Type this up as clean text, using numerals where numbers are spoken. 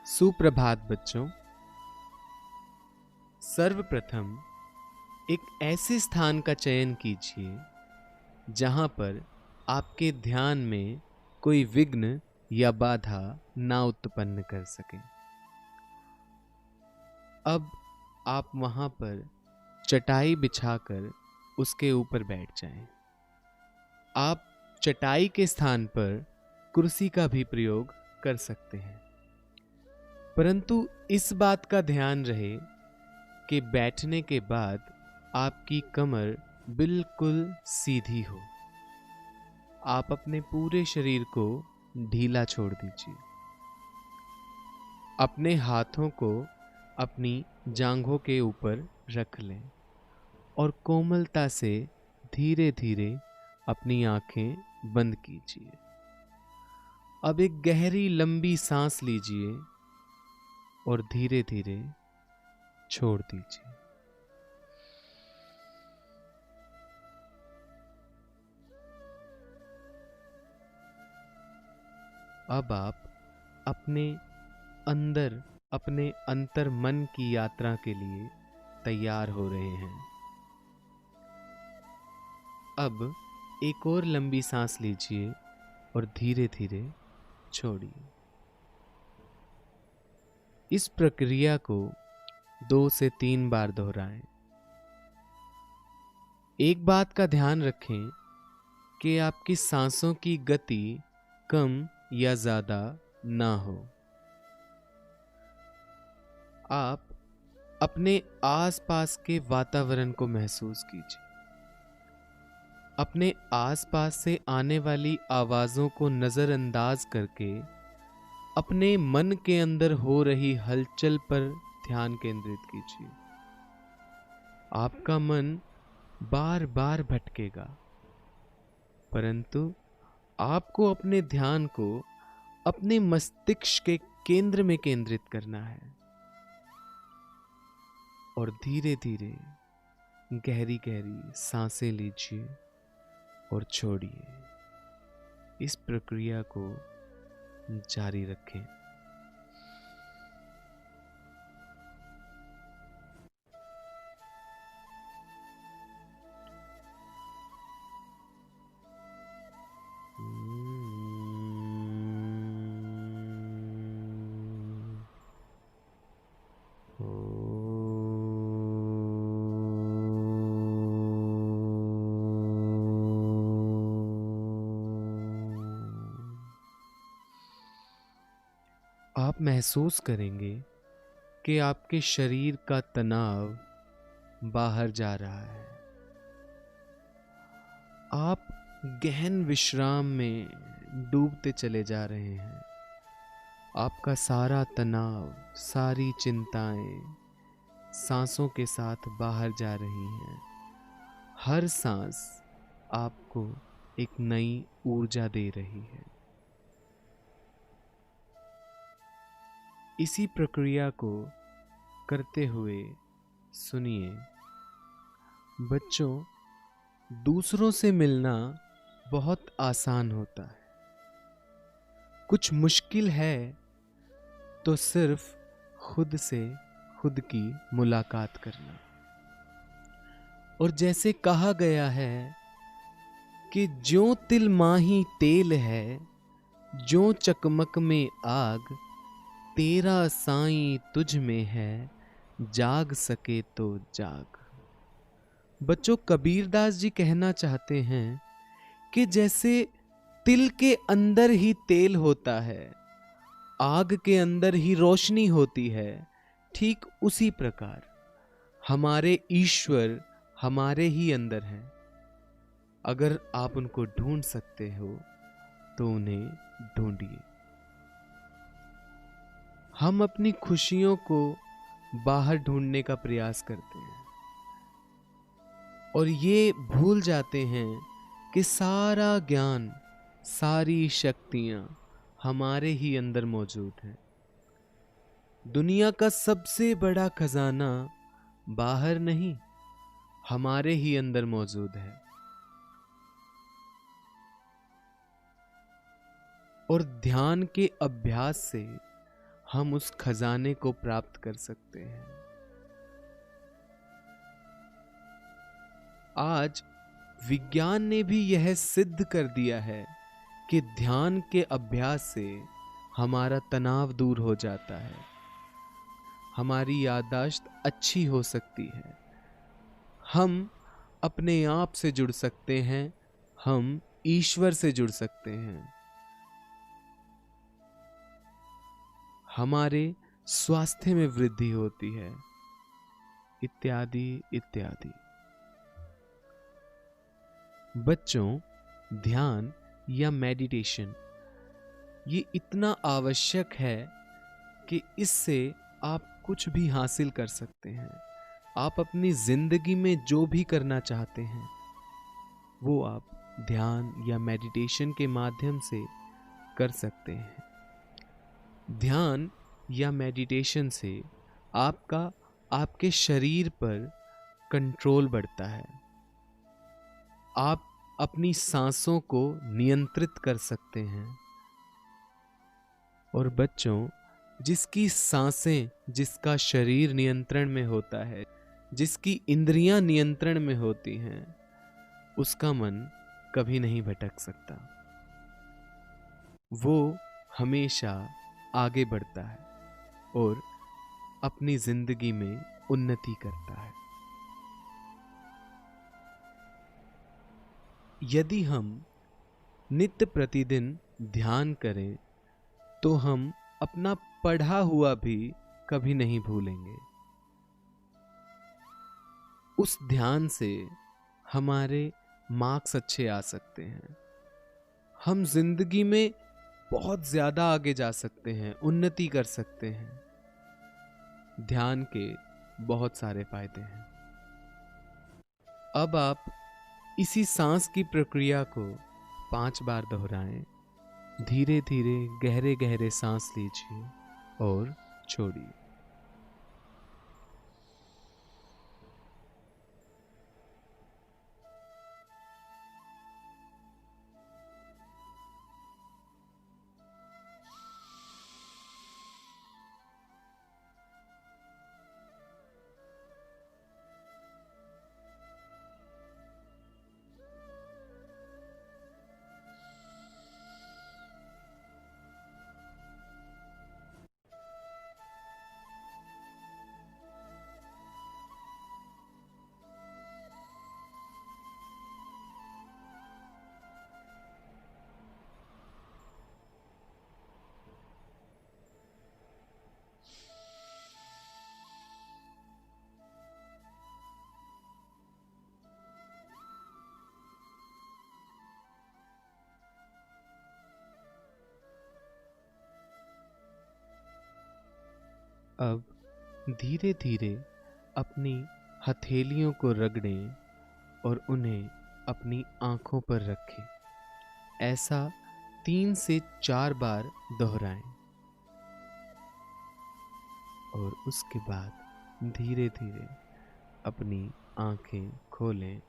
सुप्रभात बच्चों। सर्वप्रथम एक ऐसे स्थान का चयन कीजिए जहां पर आपके ध्यान में कोई विघ्न या बाधा ना उत्पन्न कर सके। अब आप वहां पर चटाई बिछाकर उसके ऊपर बैठ जाएं। आप चटाई के स्थान पर कुर्सी का भी प्रयोग कर सकते हैं, परंतु इस बात का ध्यान रहे कि बैठने के बाद आपकी कमर बिल्कुल सीधी हो। आप अपने पूरे शरीर को ढीला छोड़ दीजिए। अपने हाथों को अपनी जांघों के ऊपर रख लें और कोमलता से धीरे धीरे अपनी आंखें बंद कीजिए। अब एक गहरी लंबी सांस लीजिए और धीरे धीरे छोड़ दीजिए। अब आप अपने अंदर, अपने अंतर मन की यात्रा के लिए तैयार हो रहे हैं। अब एक और लंबी सांस लीजिए और धीरे धीरे छोड़िए। इस प्रक्रिया को 2 से 3 बार दोहराएं। एक बात का ध्यान रखें कि आपकी सांसों की गति कम या ज्यादा ना हो। आप अपने आसपास के वातावरण को महसूस कीजिए। अपने आसपास से आने वाली आवाजों को नजरअंदाज करके अपने मन के अंदर हो रही हलचल पर ध्यान केंद्रित कीजिए। आपका मन बार बार भटकेगा, परंतु आपको अपने ध्यान को अपने मस्तिष्क के केंद्र में केंद्रित करना है और धीरे धीरे गहरी गहरी सांसें लीजिए और छोड़िए। इस प्रक्रिया को जारी रखें। आप महसूस करेंगे कि आपके शरीर का तनाव बाहर जा रहा है। आप गहन विश्राम में डूबते चले जा रहे हैं। आपका सारा तनाव, सारी चिंताएं सांसों के साथ बाहर जा रही हैं। हर सांस आपको एक नई ऊर्जा दे रही है। इसी प्रक्रिया को करते हुए सुनिए। बच्चों, दूसरों से मिलना बहुत आसान होता है। कुछ मुश्किल है तो सिर्फ खुद से खुद की मुलाकात करना। और जैसे कहा गया है कि ज्यों तिल माही तेल है, ज्यों चकमक में आग, तेरा साईं तुझ में है, जाग सके तो जाग। बच्चों, कबीरदास जी कहना चाहते हैं कि जैसे तिल के अंदर ही तेल होता है, आग के अंदर ही रोशनी होती है, ठीक उसी प्रकार हमारे ईश्वर हमारे ही अंदर हैं। अगर आप उनको ढूंढ सकते हो तो उन्हें ढूंढिए। हम अपनी खुशियों को बाहर ढूंढने का प्रयास करते हैं और ये भूल जाते हैं कि सारा ज्ञान, सारी शक्तियां हमारे ही अंदर मौजूद हैं। दुनिया का सबसे बड़ा खजाना बाहर नहीं, हमारे ही अंदर मौजूद है। और ध्यान के अभ्यास से हम उस खजाने को प्राप्त कर सकते हैं। आज विज्ञान ने भी यह सिद्ध कर दिया है कि ध्यान के अभ्यास से हमारा तनाव दूर हो जाता है, हमारी याददाश्त अच्छी हो सकती है, हम अपने आप से जुड़ सकते हैं, हम ईश्वर से जुड़ सकते हैं, हमारे स्वास्थ्य में वृद्धि होती है, इत्यादि इत्यादि। बच्चों, ध्यान या मेडिटेशन ये इतना आवश्यक है कि इससे आप कुछ भी हासिल कर सकते हैं। आप अपनी जिंदगी में जो भी करना चाहते हैं वो आप ध्यान या मेडिटेशन के माध्यम से कर सकते हैं। ध्यान या मेडिटेशन से आपका आपके शरीर पर कंट्रोल बढ़ता है। आप अपनी सांसों को नियंत्रित कर सकते हैं। और बच्चों, जिसकी सांसें, जिसका शरीर नियंत्रण में होता है, जिसकी इंद्रियां नियंत्रण में होती हैं, उसका मन कभी नहीं भटक सकता। वो हमेशा आगे बढ़ता है और अपनी जिंदगी में उन्नति करता है। यदि हम नित्य प्रतिदिन ध्यान करें तो हम अपना पढ़ा हुआ भी कभी नहीं भूलेंगे। उस ध्यान से हमारे मार्क्स अच्छे आ सकते हैं, हम जिंदगी में बहुत ज्यादा आगे जा सकते हैं, उन्नति कर सकते हैं। ध्यान के बहुत सारे फायदे हैं। अब आप इसी सांस की प्रक्रिया को 5 बार दोहराएं। धीरे धीरे गहरे गहरे सांस लीजिए और छोड़िए। अब धीरे धीरे अपनी हथेलियों को रगड़ें और उन्हें अपनी आंखों पर रखें। ऐसा 3 से 4 बार दोहराएं और उसके बाद धीरे धीरे अपनी आंखें खोलें